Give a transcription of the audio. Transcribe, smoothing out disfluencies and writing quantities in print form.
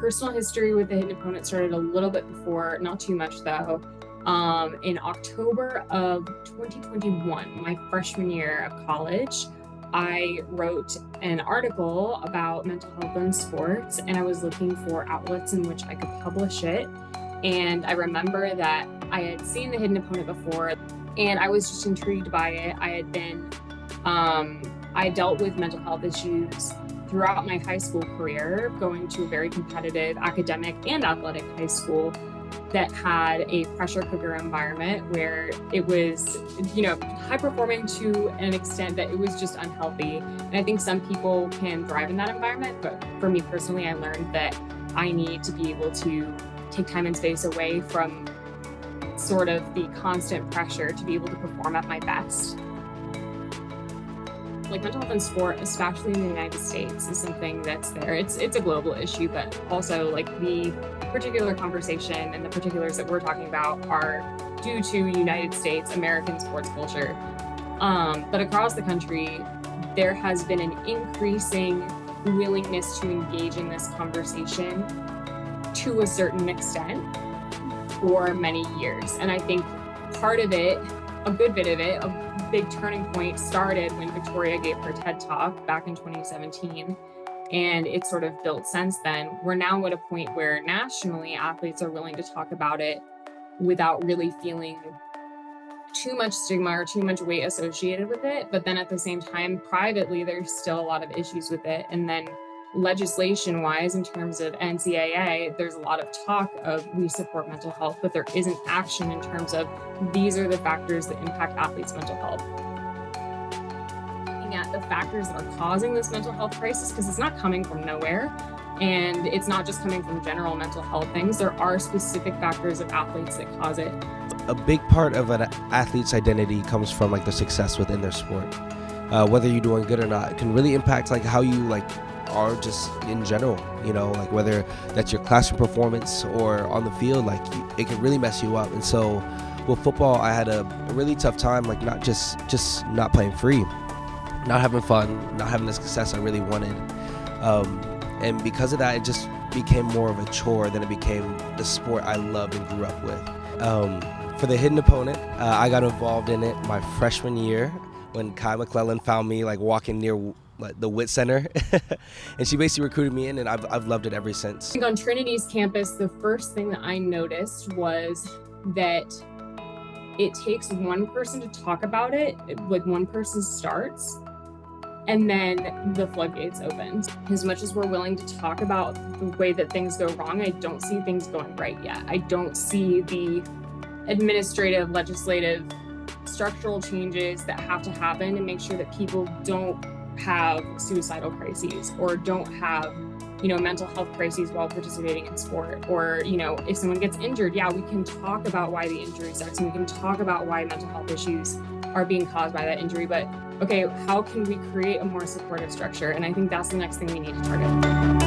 personal history with the hidden opponent started a little bit before, not too much though. In October of 2021, my freshman year of college, I wrote an article about mental health in sports, and I was looking for outlets in which I could publish it. And I remember that I had seen the hidden opponent before, and I was just intrigued by it. I dealt with mental health issues throughout my high school career, going to a very competitive academic and athletic high school that had a pressure cooker environment where it was, high performing to an extent that it was just unhealthy. And I think some people can thrive in that environment, but for me personally, I learned that I need to be able to take time and space away from sort of the constant pressure to be able to perform at my best. Like mental health in sport, especially in the United States, is something that's there. It's a global issue, but also like the particular conversation and the particulars that we're talking about are due to United States American sports culture. But across the country, there has been an increasing willingness to engage in this conversation to a certain extent for many years. And I think part of it, a good bit of it, a big turning point started when Victoria gave her TED Talk back in 2017. And it's sort of built since then. We're now at a point where nationally athletes are willing to talk about it without really feeling too much stigma or too much weight associated with it. But then at the same time, privately, there's still a lot of issues with it. And then legislation wise, in terms of NCAA, there's a lot of talk of we support mental health, but there isn't action in terms of these are the factors that impact athletes' mental health. Looking at the factors that are causing this mental health crisis, because it's not coming from nowhere. And it's not just coming from general mental health things. There are specific factors of athletes that cause it. A big part of an athlete's identity comes from like their success within their sport. Whether you're doing good or not, it can really impact like how you are just in general, like whether that's your classroom performance or on the field, like it can really mess you up. And so with football, I had a really tough time, like not just not playing free, not having fun, not having the success I really wanted. And because of that, it just became more of a chore than it became the sport I loved and grew up with. For the hidden opponent, I got involved in it my freshman year when McClelland found me like walking near the WIT Center, and she basically recruited me in, and I've loved it ever since. I think on Trinity's campus, the first thing that I noticed was that it takes one person to talk about it, like one person starts, and then the floodgates open. As much as we're willing to talk about the way that things go wrong, I don't see things going right yet. I don't see the administrative, legislative, structural changes that have to happen to make sure that people don't have suicidal crises or don't have, mental health crises while participating in sport. Or, if someone gets injured, we can talk about why the injury starts and we can talk about why mental health issues are being caused by that injury. But okay, how can we create a more supportive structure? And I think that's the next thing we need to target.